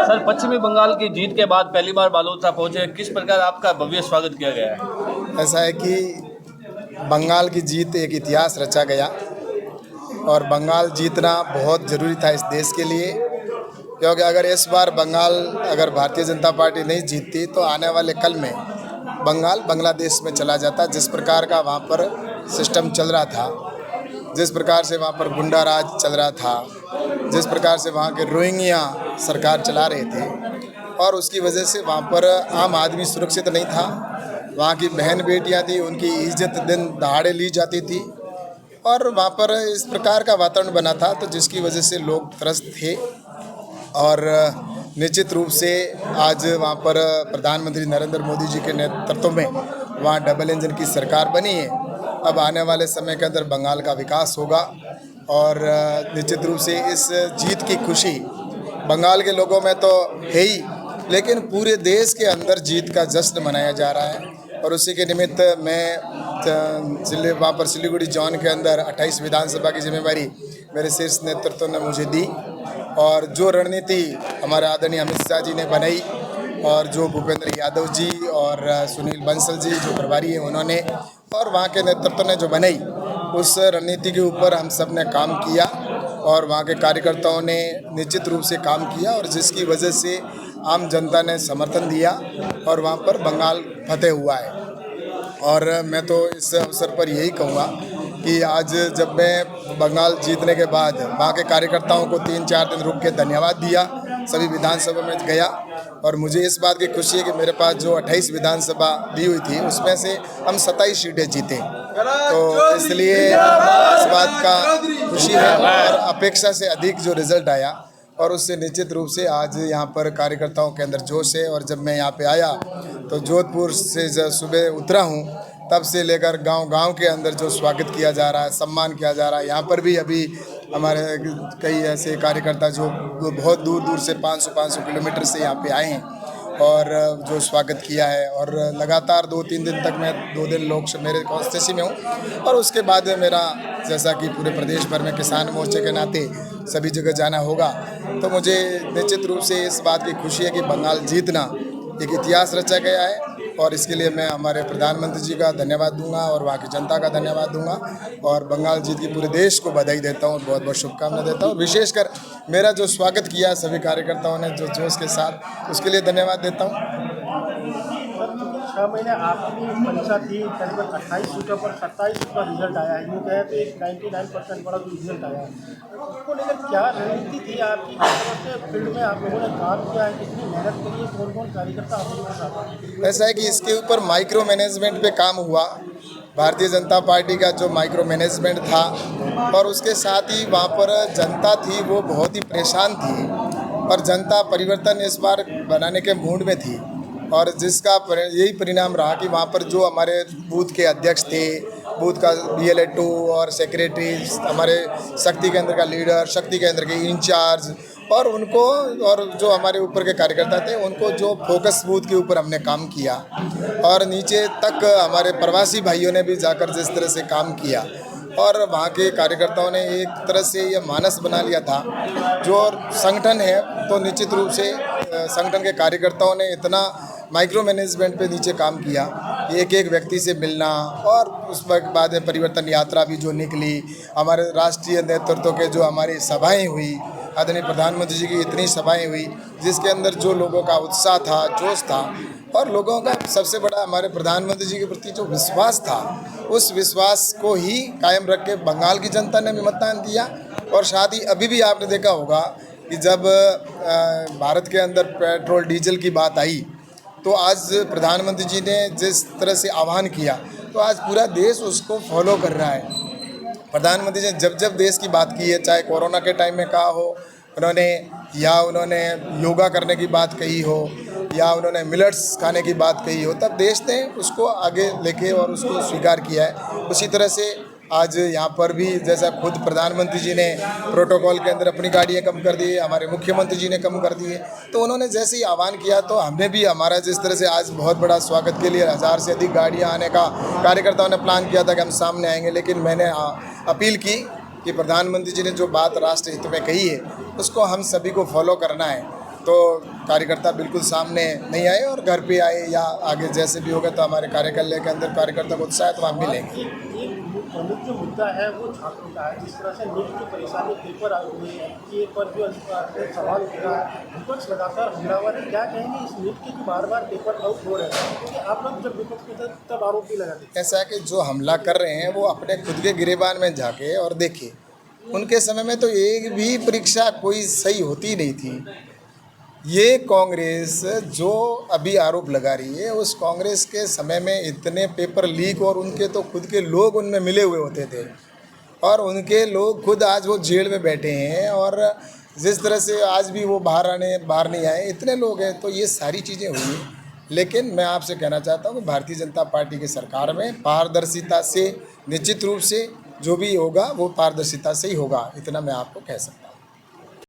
Sir, पश्चिमी बंगाल की जीत के बाद पहली बार बालोतरा पहुंचे, किस प्रकार आपका भव्य स्वागत किया गया है? ऐसा है कि बंगाल की जीत एक इतिहास रचा गया और बंगाल जीतना बहुत ज़रूरी था इस देश के लिए, क्योंकि अगर इस बार बंगाल अगर भारतीय जनता पार्टी नहीं जीतती तो आने वाले कल में बंगाल बांग्लादेश में चला जाता। जिस प्रकार का वहाँ पर सिस्टम चल रहा था, जिस प्रकार से वहाँ पर गुंडा राज चल रहा था, जिस प्रकार से वहाँ के रोहिंग्या सरकार चला रहे थे, और उसकी वजह से वहाँ पर आम आदमी सुरक्षित नहीं था। वहाँ की बहन बेटियाँ थी, उनकी इज्जत दिन दहाड़े ली जाती थी और वहाँ पर इस प्रकार का वातावरण बना था, तो जिसकी वजह से लोग त्रस्त थे। और निश्चित रूप से आज वहाँ पर प्रधानमंत्री नरेंद्र मोदी जी के नेतृत्व में वहाँ डबल इंजन की सरकार बनी है। अब आने वाले समय के अंदर बंगाल का विकास होगा और निश्चित रूप से इस जीत की खुशी बंगाल के लोगों में तो है ही, लेकिन पूरे देश के अंदर जीत का जश्न मनाया जा रहा है। और उसी के निमित्त मैं वहाँ पर सिलीगुड़ी जोन के अंदर 28 विधानसभा की जिम्मेवारी मेरे शीर्ष नेतृत्व ने मुझे दी, और जो रणनीति हमारे आदरणीय अमित शाह जी ने बनाई और जो भूपेंद्र यादव जी और सुनील बंसल जी जो प्रभारी हैं उन्होंने, और वहाँ के नेतृत्व ने जो बनाई, उस रणनीति के ऊपर हम सब ने काम किया और वहाँ के कार्यकर्ताओं ने निश्चित रूप से काम किया, और जिसकी वजह से आम जनता ने समर्थन दिया और वहाँ पर बंगाल फतेह हुआ है। और मैं तो इस अवसर पर यही कहूँगा कि आज जब मैं बंगाल जीतने के बाद वहाँ के कार्यकर्ताओं को 3-4 दिन रुक के धन्यवाद दिया, सभी विधानसभा में गया, और मुझे इस बात की खुशी है कि मेरे पास जो 28 विधानसभा दी हुई थी उसमें से हम 27 सीटें जीते, तो इसलिए इस बात का खुशी है और अपेक्षा से अधिक जो रिजल्ट आया, और उससे निश्चित रूप से आज यहाँ पर कार्यकर्ताओं के अंदर जोश है। और जब मैं यहाँ पे आया तो जोधपुर से जब सुबह उतरा हूँ तब से लेकर गांव-गांव के अंदर जो स्वागत किया जा रहा है, सम्मान किया जा रहा है। यहाँ पर भी अभी हमारे कई ऐसे कार्यकर्ता जो बहुत दूर दूर से 500 किलोमीटर से यहाँ पे आए हैं और जो स्वागत किया है, और लगातार 2-3 दिन तक मैं 2 दिन लोग मेरे कॉन्स्टिट्यूंसी में हूँ, और उसके बाद मेरा जैसा कि पूरे प्रदेश भर में किसान मोर्चे के नाते सभी जगह जाना होगा, तो मुझे निश्चित रूप से इस बात की खुशी है कि बंगाल जीतना एक इतिहास रचा गया है, और इसके लिए मैं हमारे प्रधानमंत्री जी का धन्यवाद दूंगा और वहाँ की जनता का धन्यवाद दूंगा, और बंगाल जीत की पूरे देश को बधाई देता हूँ, बहुत बहुत शुभकामनाएं देता हूँ। विशेषकर मेरा जो स्वागत किया सभी कार्यकर्ताओं ने जो जोश के साथ, उसके लिए धन्यवाद देता हूँ। 6 महीने आपकी परीक्षा थी, करीबन 28 सीटों पर 27 का रिजल्ट आया है। यूँ कहें तो एक 99% बड़ा जो रिजल्ट आया है, उसको लेकर क्या रणनीति थी आपकी? किस तरह से फील्ड में आप लोगों ने काम किया है, कितनी मेहनत करी है, कौन कौन कार्यकर्ता आप लोगों के साथ? ऐसा है कि इसके ऊपर माइक्रो मैनेजमेंट पे काम हुआ। भारतीय जनता पार्टी का जो माइक्रो मैनेजमेंट था, और उसके साथ ही वहाँ पर जनता थी वो बहुत ही परेशान थी, और जनता परिवर्तन इस बार बनाने के मूड में थी, और जिसका यही परिणाम रहा कि वहाँ पर जो हमारे बूथ के अध्यक्ष थे, बूथ का BLA2 और सेक्रेटरी, हमारे शक्ति केंद्र का लीडर, शक्ति केंद्र के इंचार्ज, और उनको, और जो हमारे ऊपर के कार्यकर्ता थे उनको जो फोकस बूथ के ऊपर हमने काम किया, और नीचे तक हमारे प्रवासी भाइयों ने भी जाकर जिस तरह से काम किया, और वहाँ के कार्यकर्ताओं ने एक तरह से ये मानस बना लिया था जो संगठन है, तो निश्चित रूप से संगठन के कार्यकर्ताओं ने इतना माइक्रो मैनेजमेंट पे नीचे काम किया, एक एक व्यक्ति से मिलना, और उस बाद में परिवर्तन यात्रा भी जो निकली, हमारे राष्ट्रीय नेतृत्व के जो हमारी सभाएं हुई, आदरणीय प्रधानमंत्री जी की इतनी सभाएं हुई जिसके अंदर जो लोगों का उत्साह था, जोश था, और लोगों का सबसे बड़ा हमारे प्रधानमंत्री जी के प्रति जो विश्वास था, उस विश्वास को ही कायम रख के बंगाल की जनता ने भी मतदान दिया। और साथ ही अभी भी आपने देखा होगा कि जब भारत के अंदर पेट्रोल डीजल की बात आई, तो आज प्रधानमंत्री जी ने जिस तरह से आह्वान किया, तो आज पूरा देश उसको फॉलो कर रहा है। प्रधानमंत्री जी ने जब जब देश की बात की है, चाहे कोरोना के टाइम में कहा हो उन्होंने योगा करने की बात कही हो, या उन्होंने मिलेट्स खाने की बात कही हो, तब देश ने उसको आगे लेके और उसको स्वीकार किया है। उसी तरह से आज यहाँ पर भी जैसा खुद प्रधानमंत्री जी ने प्रोटोकॉल के अंदर अपनी गाड़ियाँ कम कर दी, हमारे मुख्यमंत्री जी ने कम कर दी है, तो उन्होंने जैसे ही आह्वान किया तो हमने भी हमारा जिस तरह से आज बहुत बड़ा स्वागत के लिए 1000 से अधिक गाड़ियाँ आने का कार्यकर्ताओं ने प्लान किया था कि हम सामने आएंगे, लेकिन मैंने अपील की कि प्रधानमंत्री जी ने जो बात राष्ट्र हित में कही है उसको हम सभी को फॉलो करना है। तो कार्यकर्ता बिल्कुल सामने नहीं आए और घर पे आए या आगे जैसे भी होगा, तो हमारे कार्यालय के अंदर कार्यकर्ता को उत्साह है तो हम मिलेंगे। एक प्रमुख जो मुद्दा है वो छात्रों का है। जिस तरह से नीट की परेशानी पेपर आए हुए हैं, ये पर जो सवाल उठ रहा है, विपक्ष लगातार हमलावर है। क्या कहेंगे इस नीट के बार बार पेपर आउट हो रहे हैं, क्योंकि आप लोग जब विपक्ष में थे तब आरोप भी लगाते थे। ऐसा है कि जो हमला कर रहे हैं वो अपने खुद के गिरेबान में झाके और देखे, उनके समय में तो एक भी परीक्षा कोई सही होती नहीं थी। ये कांग्रेस जो अभी आरोप लगा रही है, उस कांग्रेस के समय में इतने पेपर लीक और उनके तो खुद के लोग उनमें मिले हुए होते थे, और उनके लोग खुद आज वो जेल में बैठे हैं, और जिस तरह से आज भी वो बाहर नहीं आए, इतने लोग हैं। तो ये सारी चीज़ें हुई, लेकिन मैं आपसे कहना चाहता हूँ कि भारतीय जनता पार्टी की सरकार में पारदर्शिता से निश्चित रूप से जो भी होगा वो पारदर्शिता से ही होगा, इतना मैं आपको कह सकता हूँ।